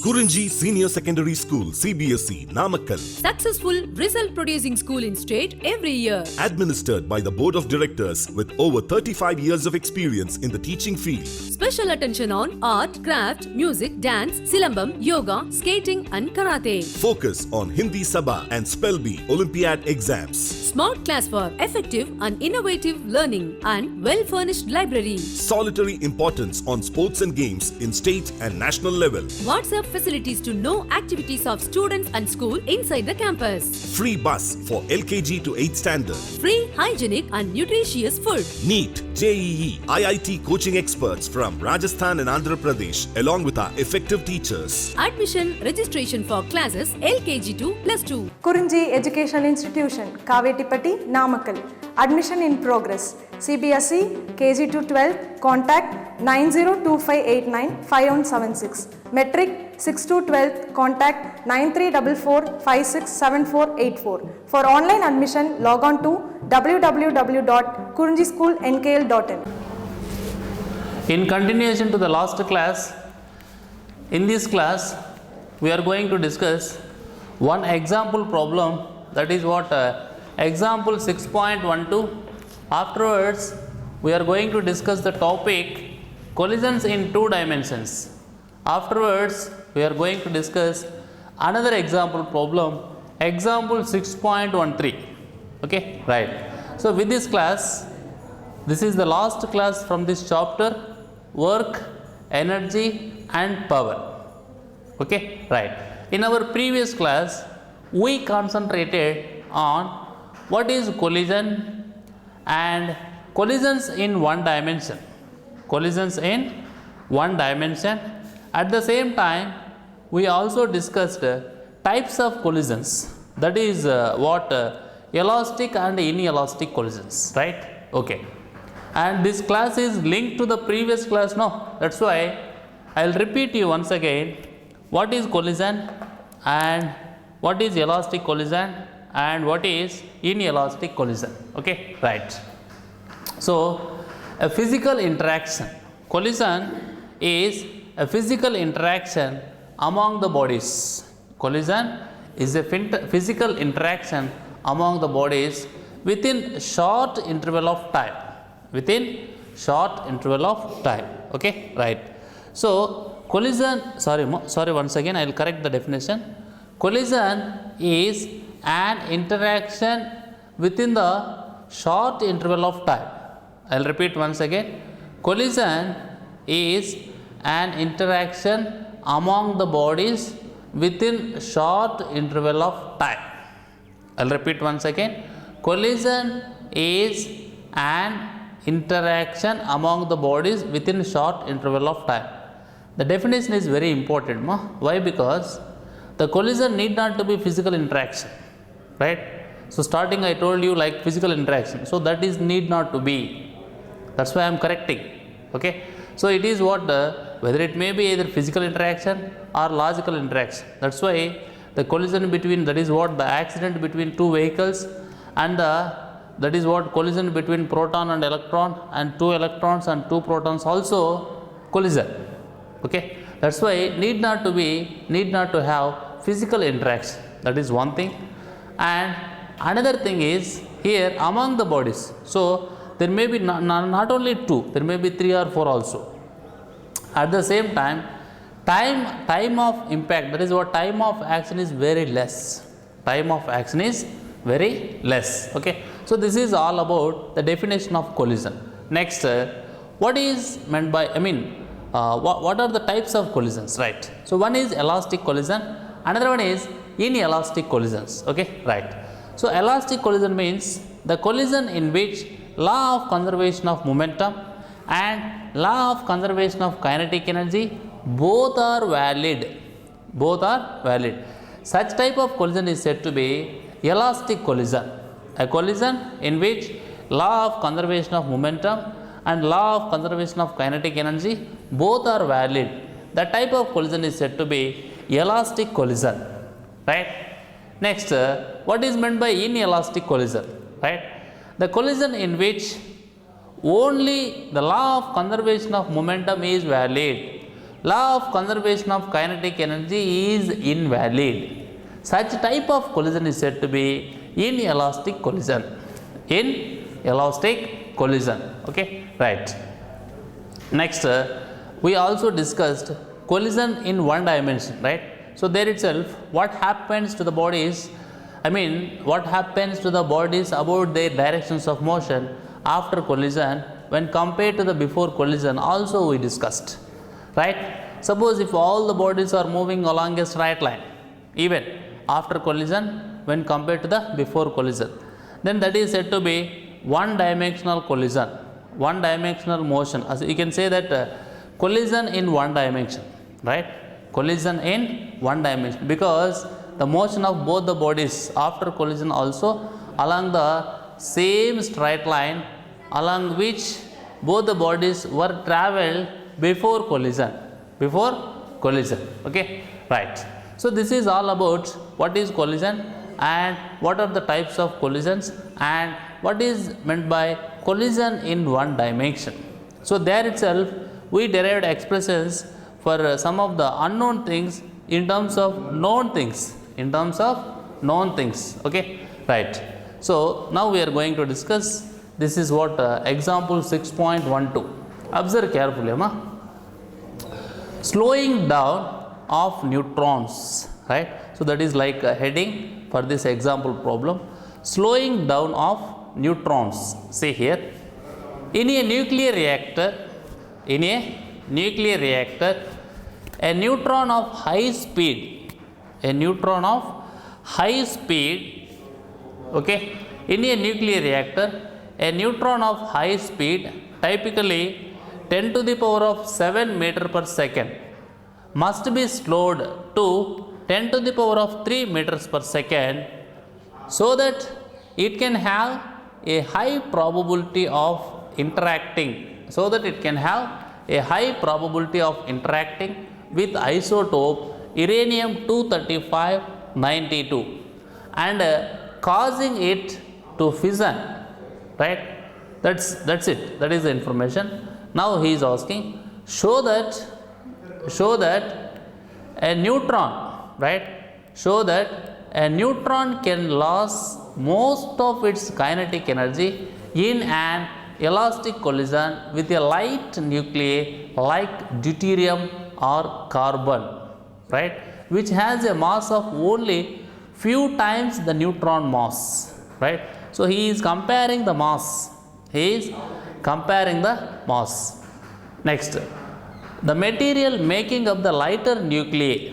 Kurinji Senior Secondary School, CBSE, Namakkal. Successful result producing school in state every year. Administered by the Board of Directors with over 35 years of experience in the teaching field. Special attention on art, craft, music, dance, silambam, yoga, skating and karate. Focus on Hindi Sabha and Spell Bee Olympiad exams. Smart class for effective and innovative learning and well-furnished library. Solitary importance on sports and games in state and national level. WhatsApp facilities to know activities of students and school inside the campus. Free bus for LKG to 8th standard. Free, hygienic and nutritious food. NEET, JEE, IIT coaching experts from Rajasthan and Andhra Pradesh along with our effective teachers. Admission registration for classes LKG to +2. Kurinji Education Institution, Kavetipatti, Namakkal. Admission in progress. CBSE, KG to 12, contact 9025895176. Metric 6 to 12, contact 9344567484. For online admission, log on to www.kurinjischoolnkl.in. In continuation to the last class, in this class, we are going to discuss one example problem, that is what example 6.12. Afterwards, we are going to discuss the topic collisions in 2 dimensions. Afterwards, we are going to discuss another example problem, example 6.13. Okay, right. So with this class, this is the last class from this chapter, work, energy and power. Okay, right. In our previous class, we concentrated on what is collision and collisions in 1 dimension. Collisions in 1 dimension. At the same time, we also discussed types of collisions, that is elastic and inelastic collisions, right? Okay. And this class is linked to the previous class, no? That's why I will repeat you once again what is collision and what is elastic collision and what is inelastic collision. Okay, right. So, a physical interaction. Collision is a physical interaction among the bodies. Collision is a physical interaction among the bodies within short interval of time. Within short interval of time. Okay, right. So, collision, sorry once again I will correct the definition. Collision is an interaction within the short interval of time. I will repeat once again. Collision is an interaction among the bodies within short interval of time. I will repeat once again. Collision is an interaction among the bodies within short interval of time. The definition is very important. Why? Because the collision need not to be physical interaction, right? So starting I told you like physical interaction, so that is need not to be. That's why I am correcting. Okay. So it is what whether it may be either physical interaction or logical interaction. That's why the collision between, that is what the accident between 2 vehicles, and that is what collision between proton and electron, and 2 electrons and 2 protons also collision. Okay. That's why need not to have physical interaction. That is one thing. And another thing is here among the bodies. So there may be not only 2, there may be 3 or 4 also. At the same time of impact, that is what time of action is very less. Time of action is very less. Okay. So this is all about the definition of collision. Next, what is meant by, what are the types of collisions, right? So one is elastic collision, another one is inelastic collisions. Okay, right. So elastic collision means the collision in which law of conservation of momentum and law of conservation of kinetic energy both are valid. Such type of collision is said to be elastic collision. A collision in which law of conservation of momentum and law of conservation of kinetic energy both are valid. That type of collision is said to be elastic collision, right? Next, what is meant by inelastic collision, right? The collision in which only the law of conservation of momentum is valid, law of conservation of kinetic energy is invalid. Such type of collision is said to be inelastic collision. Inelastic collision. Okay, right. Next, we also discussed collision in one dimension, right? So there itself, what happens to the bodies? What happens to the bodies about their directions of motion after collision when compared to the before collision? Also we discussed, right? Suppose if all the bodies are moving along a straight line, even after collision when compared to the before collision, then that is said to be one dimensional collision, one dimensional motion. As you can say that collision in one dimension, right? Collision in one dimension, because the motion of both the bodies after collision also along the same straight line along which both the bodies were traveled before collision. Okay, right. So this is all about what is collision and what are the types of collisions and what is meant by collision in one dimension. So there itself we derived expressions for some of the unknown things in terms of known things. Okay, right. So now we are going to discuss, this is what example 6.12. Observe carefully, slowing down of neutrons, right? So that is like a heading for this example problem, slowing down of neutrons. See here, in a nuclear reactor, a neutron of high speed, okay, in a nuclear reactor, a neutron of high speed, typically 10 to the power of 7 meter per second, must be slowed to 10 to the power of 3 meters per second, so that it can have a high probability of interacting, with isotope uranium-235-92 and causing it to fission, right? That's it. That is the information. Now he is asking, show that a neutron, right? Show that a neutron can lose most of its kinetic energy in an elastic collision with a light nuclei like deuterium or carbon, right, which has a mass of only few times the neutron mass, right? So he is comparing the mass. Next, the material making up the lighter nuclei,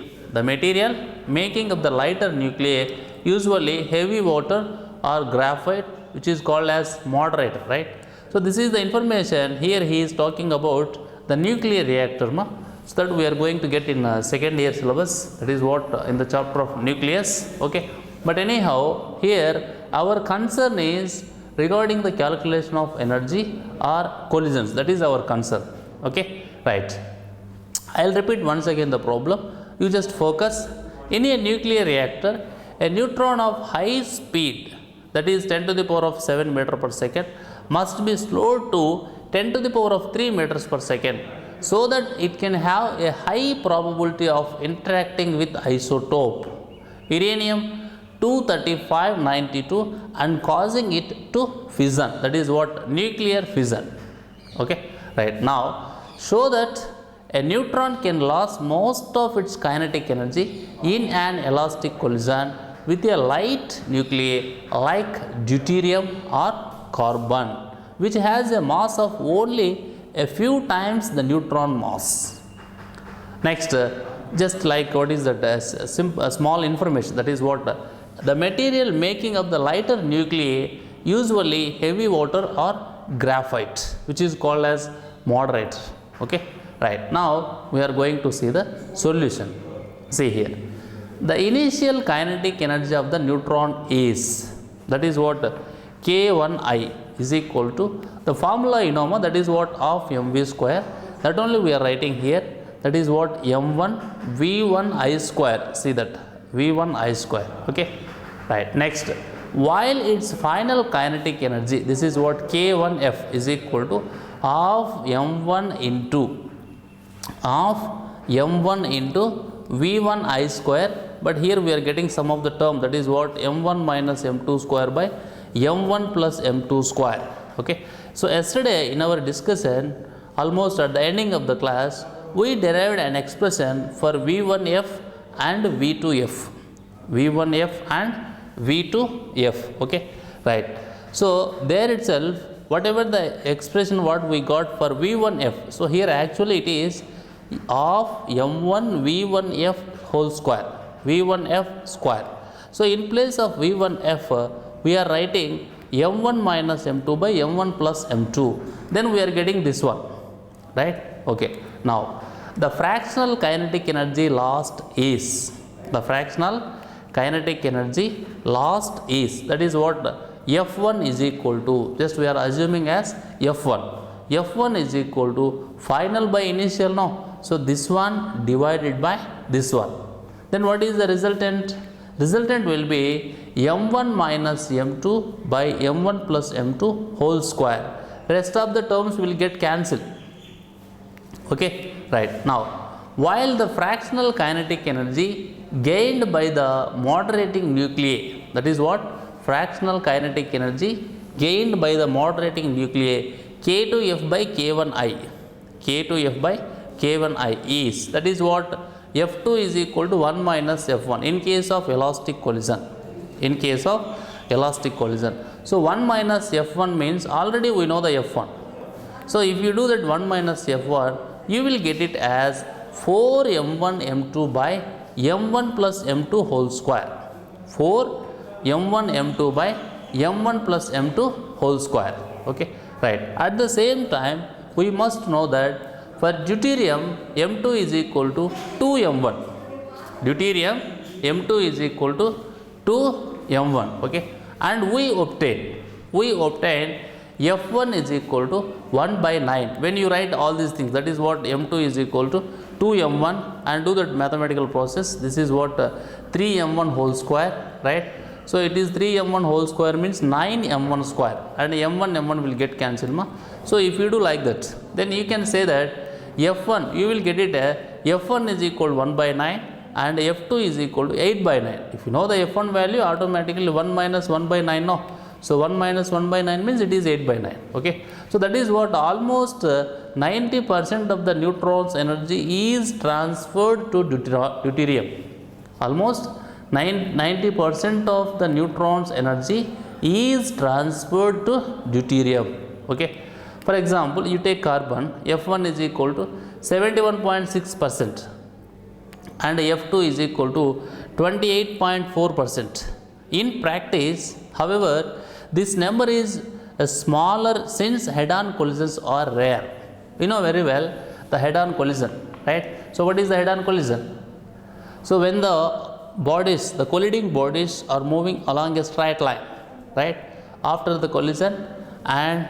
usually heavy water or graphite, which is called as moderator, right? So this is the information. Here he is talking about the nuclear reactor, so that we are going to get in second year syllabus. That is what in the chapter of nucleus. Okay, but anyhow, here our concern is regarding the calculation of energy or collisions. That is our concern. Okay, right. I will repeat once again the problem. You just focus. In a nuclear reactor, a neutron of high speed, that is 10 to the power of 7 meter per second, must be slowed to 10 to the power of 3 meters per second, so that it can have a high probability of interacting with isotope uranium-235-92 and causing it to fission. That is what nuclear fission. Okay, right. Now show that a neutron can lose most of its kinetic energy in an elastic collision with a light nuclei like deuterium or carbon, which has a mass of only a few times the neutron mass. Next, just like what is that, small information, that is what the material making up the lighter nuclei, usually heavy water or graphite, which is called as moderator. Okay, right. Now we are going to see the solution. See here, the initial kinetic energy of the neutron is, that is what, K1I is equal to the formula, you know, that is what, of mv square. That only we are writing here. That is what, m1 v1 I square. See that, v1 I square. Okay, right. Next, while its final kinetic energy, this is what, K1F is equal to of m1 into of m1 into v1 I square, but here we are getting some of the term, that is what, m1 minus m2 square by m1 plus m2 square. Okay, so yesterday in our discussion, almost at the ending of the class, we derived an expression for v1f and v2f, v1f and v2f. Okay, right. So there itself, whatever the expression what we got for v1f, so here actually it is of m1 v1f whole square, v1f square. So in place of v1f, we are writing m1 minus m2 by m1 plus m2, then we are getting this one, right? Okay, now the fractional kinetic energy lost is, the fractional kinetic energy lost is, that is what, F1 is equal to, just we are assuming as F1, F1 is equal to final by initial now, so this one divided by this one, then what is the resultant? Resultant will be m1 minus m2 by m1 plus m2 whole square, rest of the terms will get cancelled. Okay, right. Now while the fractional kinetic energy gained by the moderating nuclei, that is what, fractional kinetic energy gained by the moderating nuclei k2f by k1i, k2f by k1i is, that is what, f2 is equal to 1 minus f1 in case of elastic collision, in case of elastic collision. So 1 minus f1 means already we know the f1, so if you do that 1 minus f1, you will get it as 4 m1 m2 by m1 plus m2 whole square, 4 m1 m2 by m1 plus m2 whole square. Okay, right. At the same time, we must know that for deuterium m2 is equal to 2 m1, deuterium m2 is equal to 2 m1. Okay, and we obtained f1 is equal to 1 by 9. When you write all these things, that is what, m2 is equal to 2 m1, and do that mathematical process, this is what, 3 m1 whole square, right? So it is 3 m1 whole square means 9 m1 square, and m1 will get cancelled, ma. So if you do like that, then you can say that f1, you will get it, f1 is equal to 1 by 9 and f2 is equal to 8 by 9. If you know the f1 value, automatically 1 minus 1 by 9, no. So 1 minus 1 by 9 means it is 8 by 9. Okay, so that is what, almost 90% of the neutron's energy is transferred to deuterium. Almost 90% of the neutron's energy is transferred to deuterium. Okay, for example, you take carbon, F1 is equal to 71.6% and F2 is equal to 28.4%. In practice, however, this number is smaller since head-on collisions are rare. You know very well the head-on collision, right? So what is the head-on collision? So when the bodies, the colliding bodies are moving along a straight line, right? After the collision and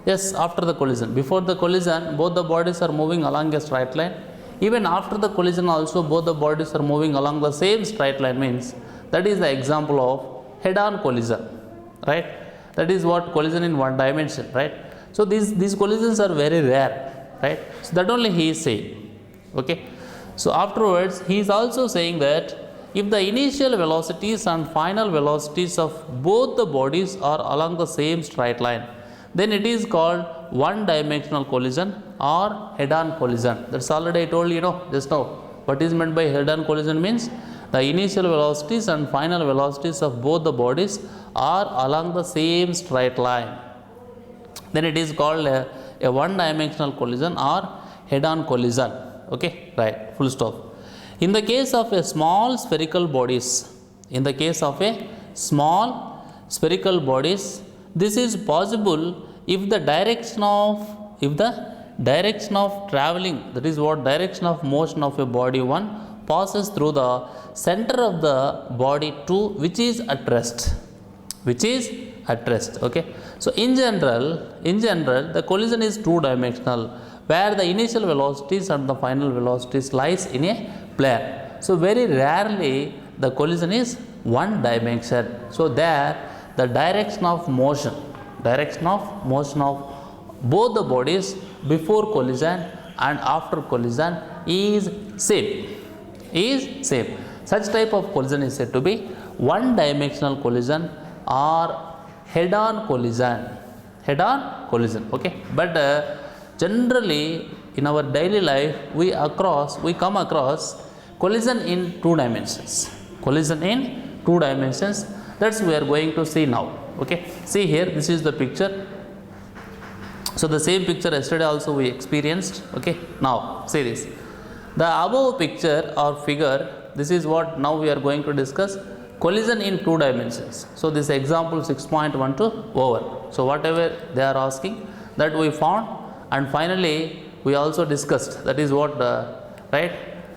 yes, after the collision, before the collision, both the bodies are moving along a straight line. Even after the collision also, both the bodies are moving along the same straight line, means that is the example of head-on collision, right? That is what, collision in one dimension, right? So these collisions are very rare, right? So that only he is saying. Okay, so afterwards he is also saying that if the initial velocities and final velocities of both the bodies are along the same straight line, then it is called one-dimensional collision or head-on collision. That's already I told you, just now. What is meant by head-on collision means the initial velocities and final velocities of both the bodies are along the same straight line. Then it is called a one-dimensional collision or head-on collision. Okay, right, full stop. In the case of a small spherical bodies, this is possible if the direction of traveling, that is what, direction of motion of a body 1 passes through the center of the body 2, which is at rest. Okay, so in general the collision is two-dimensional, where the initial velocities and the final velocities lies in a plane. So very rarely the collision is one dimension. So there the direction of motion of both the bodies before collision and after collision is same. Is same. Such type of collision is said to be one dimensional collision or head on collision. Head on collision. Okay. But generally in our daily life we come across collision in two dimensions. Collision in two dimensions. That's we are going to see now. Okay. See here, this is the picture. So the same picture yesterday also we experienced. Okay. Now see this. The above picture or figure, this is what now we are going to discuss, collision in two dimensions. So this example 6.12 over. So whatever they are asking, that we found, and finally we also discussed, that is what right.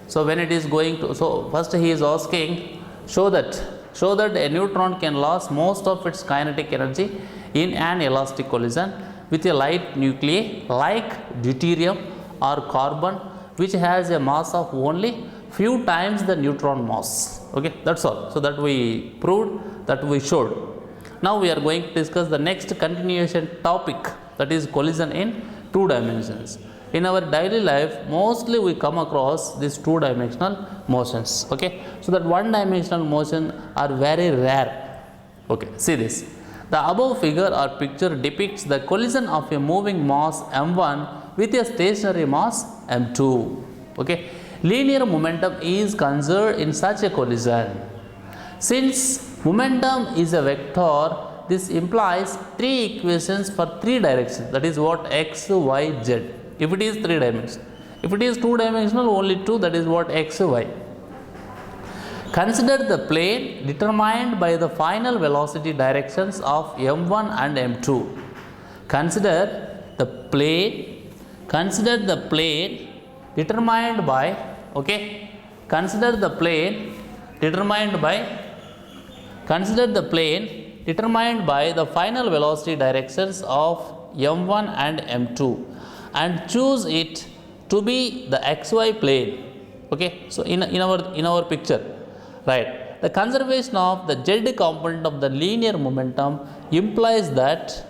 So when it is going to, so first he is asking, show that a neutron can lose most of its kinetic energy in an elastic collision with a light nuclei like deuterium or carbon, which has a mass of only few times the neutron mass. Okay, that's all. So that we proved, that we showed. Now we are going to discuss the next continuation topic, that is collision in two dimensions. In our daily life, mostly we come across these two dimensional motions. Okay, so that one dimensional motion are very rare. Okay, see this. The above figure or picture depicts the collision of a moving mass m1 with a stationary mass m2. Okay, linear momentum is conserved in such a collision. Since momentum is a vector, this implies three equations for three directions, that is what x, y, z. If it is three dimensional, if it is two dimensional, only two, that is what x, y. Consider the plane determined by the final velocity directions of m1 and m2. Consider the plane determined by, okay, consider the plane determined by the final velocity directions of m1 and m2 and choose it to be the xy plane. Okay, so in our picture, right, the conservation of the z component of the linear momentum implies that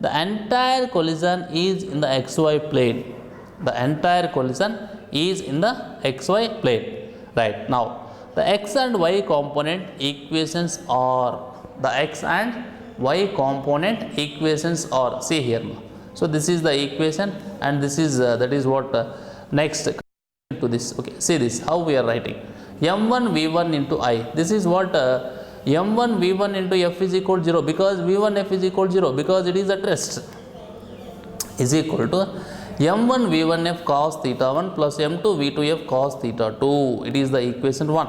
the entire collision is in the xy plane. The entire collision is in the xy plane. Right, now the x and y component equations are, see here. So this is the equation, and this is that is what next to this. Okay, see this, how we are writing m1 v1 into I. This is what m1 v1 into f is equal to 0, because v1 f is equal to 0, because it is at rest, is equal to m1 v1 f cos theta 1 plus m2 v2 f cos theta 2. It is the equation 1.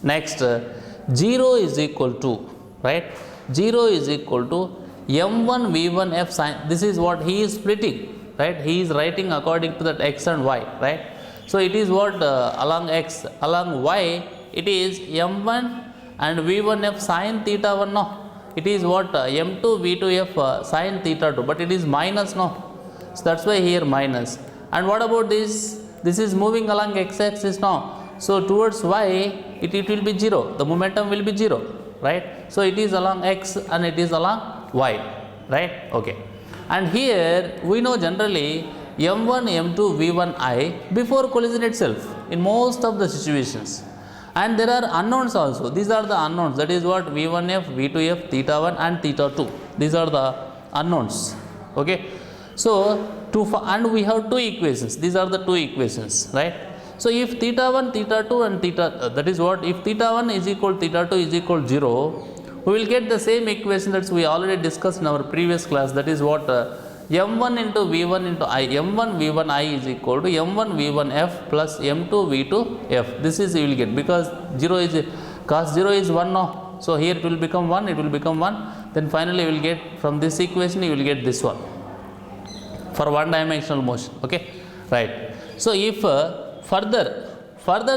Next, 0 is equal to, right, 0 is equal to m1 v1 f sin, this is what he is splitting, right, he is writing according to that x and y, right. So it is what along x, along y it is m1 and v1 f sin theta 1, no, it is what m2 v2 f sin theta 2, but it is minus, no, so that's why here minus. And what about this? This is moving along x axis now, so towards y it will be 0, the momentum will be 0, right. So it is along x and it is along y, right. Okay, and here we know generally m1 m2 v1 I before collision itself in most of the situations, and there are unknowns also. These are the unknowns, that is what v1f, v2f, theta 1 and theta 2, these are the unknowns. Okay, so and we have two equations, these are the two equations, right. So if theta 1, theta 2 and theta, that is what, if theta 1 is equal to theta 2 is equal to 0, we will get the same equation that we already discussed in our previous class, that is what m1 into v1 into I, m1 v1 I is equal to m1 v1 f plus m2 v2 f. This is you will get, because 0 is, cos 0 is 1 now, so here it will become 1, it will become 1, then finally you will get from this equation you will get this one for one dimensional motion. Okay, right. So if further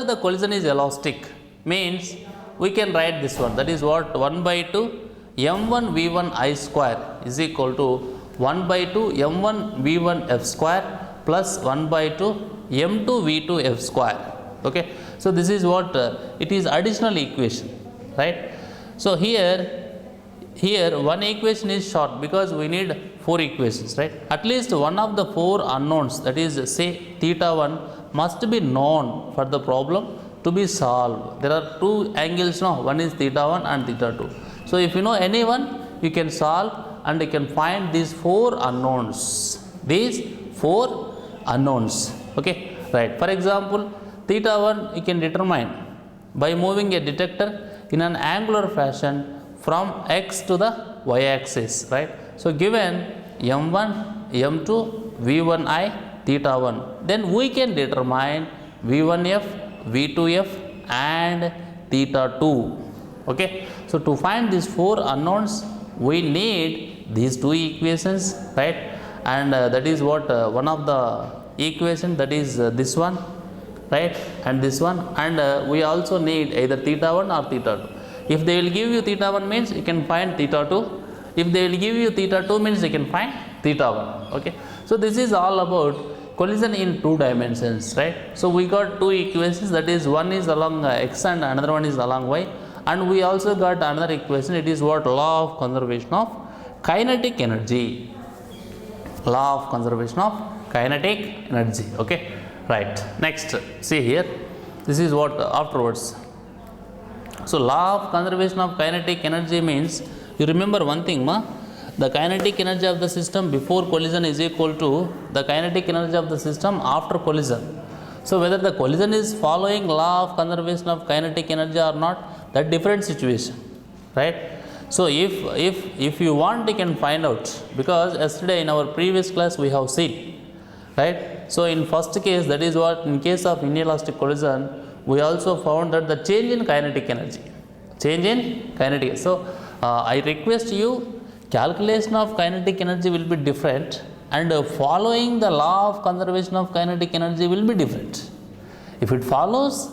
the collision is elastic, means we can write this one, that is what 1 by 2 m1 v1 I square is equal to 1 by 2 m1 v1 f square plus 1 by 2 m2 v2 f square. Okay, so this is what it is additional equation, right. So here one equation is short, because we need 4 equations, right? At least one of the 4 unknowns, that is say theta 1, must be known for the problem to be solved. There are 2 angles now, one is theta 1 and theta 2. So if you know any one, you can solve and you can find these 4 unknowns. These 4 unknowns. Okay, right. For example, theta 1 you can determine by moving a detector in an angular fashion from x to the y axis, right? So given m1, m2, v1i, theta 1, then we can determine v1f, v2f and theta 2. Okay, so to find these 4 unknowns, we need these 2 equations, right? And that is what one of the equation, that is this one, right, and this one, and we also need either theta 1 or theta 2. If they will give you theta 1 means you can find theta 2. If they will give you theta 2 means you can find theta 1. Okay, so this is all about collision in 2 dimensions, right? So we got 2 equations, that is one is along x and another one is along y, and we also got another equation. It is what? Law of conservation of kinetic energy. Law of conservation of kinetic energy. Okay, right. Next, see here, this is what afterwards. So law of conservation of kinetic energy means, you remember one thing, the kinetic energy of the system before collision is equal to the kinetic energy of the system after collision. So whether the collision is following law of conservation of kinetic energy or not, that different situation, right? So if you want, you can find out, because yesterday in our previous class we have seen, right? So in first case, that is what, in case of inelastic collision, we also found that the change in kinetic energy, so I request you, calculation of kinetic energy will be different, and following the law of conservation of kinetic energy will be different. If it follows,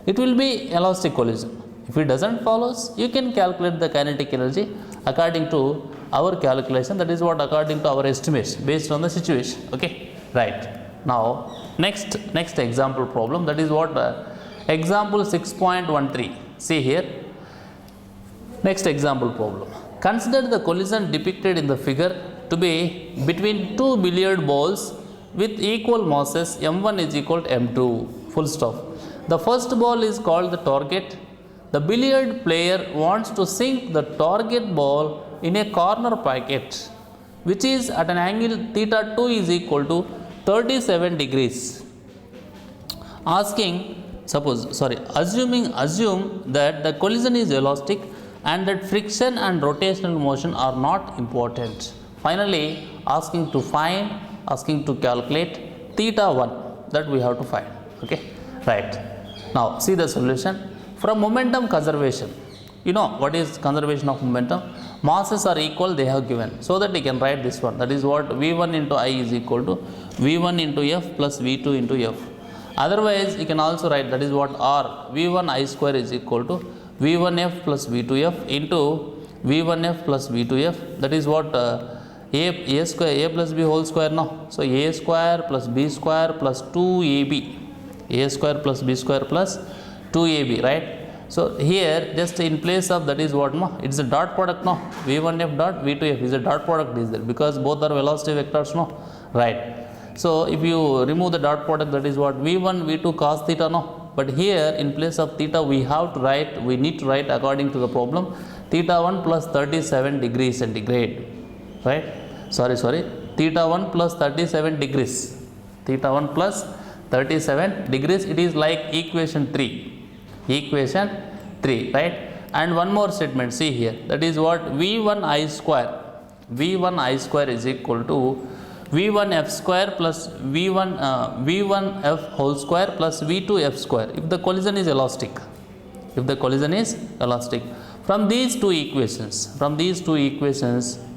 it will be elastic collision. If it doesn't follows, you can calculate the kinetic energy according to our calculation, that is what, according to our estimation based on the situation. Okay, right. Now next example problem, that is what, example 6.13. see here, next example problem. Consider the collision depicted in the figure to be between 2 billiard balls with equal masses, m1 is equal to m2, full stop. The first ball is called the target. The billiard player wants to sink the target ball in a corner pocket which is at an angle theta 2 is equal to 37 degrees. Assume that the collision is elastic and that friction and rotational motion are not important. Finally, asking to calculate theta 1, that we have to find. Okay, right. Now see the solution. From momentum conservation, you know what is conservation of momentum? Masses are equal, they have given, so that you can write this one, that is what, v1 into I is equal to v1 into f plus v2 into f. Otherwise you can also write, that is what, r, v1 I square is equal to v1f plus v2f into v1f plus v2f, that is what, a square, a plus b whole square, no. So a square plus b square plus 2ab, a square plus b square plus 2ab, right? So here just in place of, that is what, no, it's a dot product, no, v1f dot v2f is a dot product is there, because both are velocity vectors, no, right? So if you remove the dot product, that is what, v1 v2 cos theta, no, but here in place of theta we need to write according to the problem, theta 1 plus 37 degrees centigrade, right? Sorry, theta 1 plus 37 degrees, theta 1 plus 37 degrees, it is like equation 3, right? And one more statement, see here, that is what, v1 I square is equal to v1f square plus v1f whole square plus v2f square if the collision is elastic. From these two equations,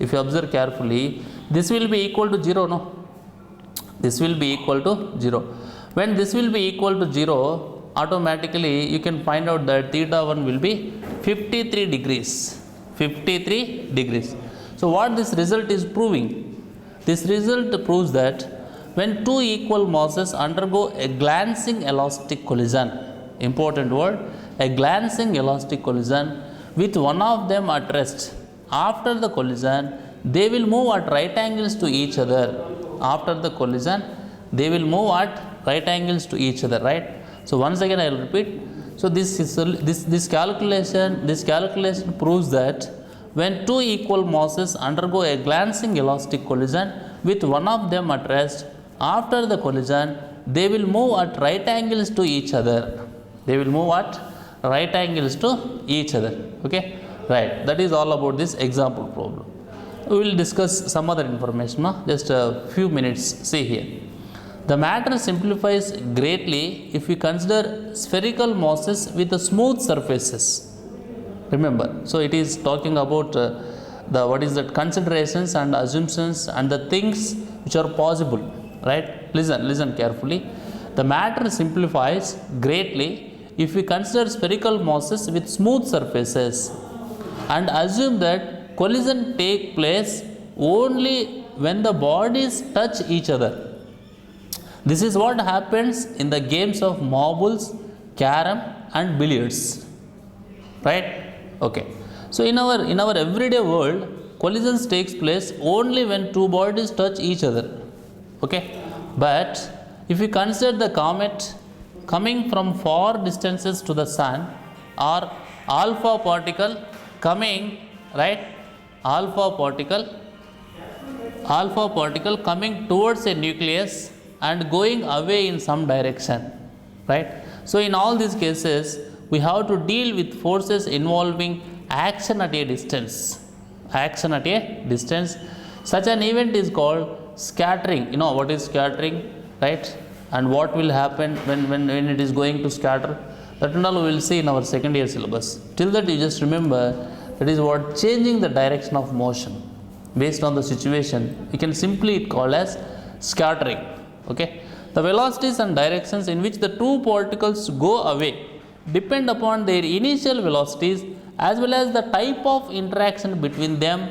if you observe carefully, this will be equal to 0, no? This will be equal to 0. When this will be equal to 0, automatically you can find out that theta 1 will be 53 degrees. So what this result is proving? This result proves that when two equal masses undergo a glancing elastic collision, important word, a glancing elastic collision with one of them at rest, after the collision they will move at right angles to each other. After the collision, they will move at right angles to each other, right? So once again I will repeat. So this calculation proves that when two equal masses undergo a glancing elastic collision with one of them at rest, after the collision they will move at right angles to each other. They will move at right angles to each other. Okay, right. That is all about this example problem. We will discuss some other information now. Just a few minutes. See here. The matter simplifies greatly if we consider spherical masses with smooth surfaces. Remember, so it is talking about the what is that considerations and assumptions and the things which are possible, right? Listen carefully. The matter simplifies greatly if we consider spherical masses with smooth surfaces and assume that collision take place only when the bodies touch each other. This is what happens in the games of marbles, carom and billiards, right? Okay. So in our everyday world, collisions takes place only when two bodies touch each other. Okay. But if we consider the comet coming from far distances to the sun, or alpha particle coming, right? Alpha particle coming towards a nucleus and going away in some direction, right? So in all these cases, we have to deal with forces involving action at a distance. Action at a distance. Such an event is called scattering. You know what is scattering, right? And what will happen when it is going to scatter? That and all we will see in our second year syllabus. Till that, you just remember that is what changing the direction of motion based on the situation. You can simply call as scattering. Okay. The velocities and directions in which the two particles go away depend upon their initial velocities as well as the type of interaction between them,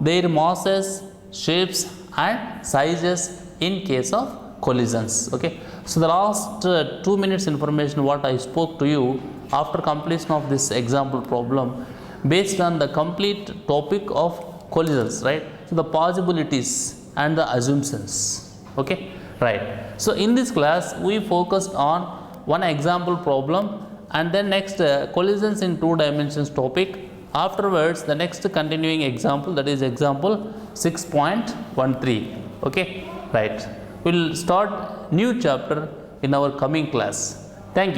their masses, shapes and sizes in case of collisions. Okay. So the last 2 minutes information what I spoke to you after completion of this example problem based on the complete topic of collisions, right? So the possibilities and the assumptions. Okay, right. So in this class we focused on one example problem and then next collisions in 2 dimensions topic. Afterwards the next continuing example, that is example 6.13. Okay, right. We will start new chapter in our coming class. Thank you.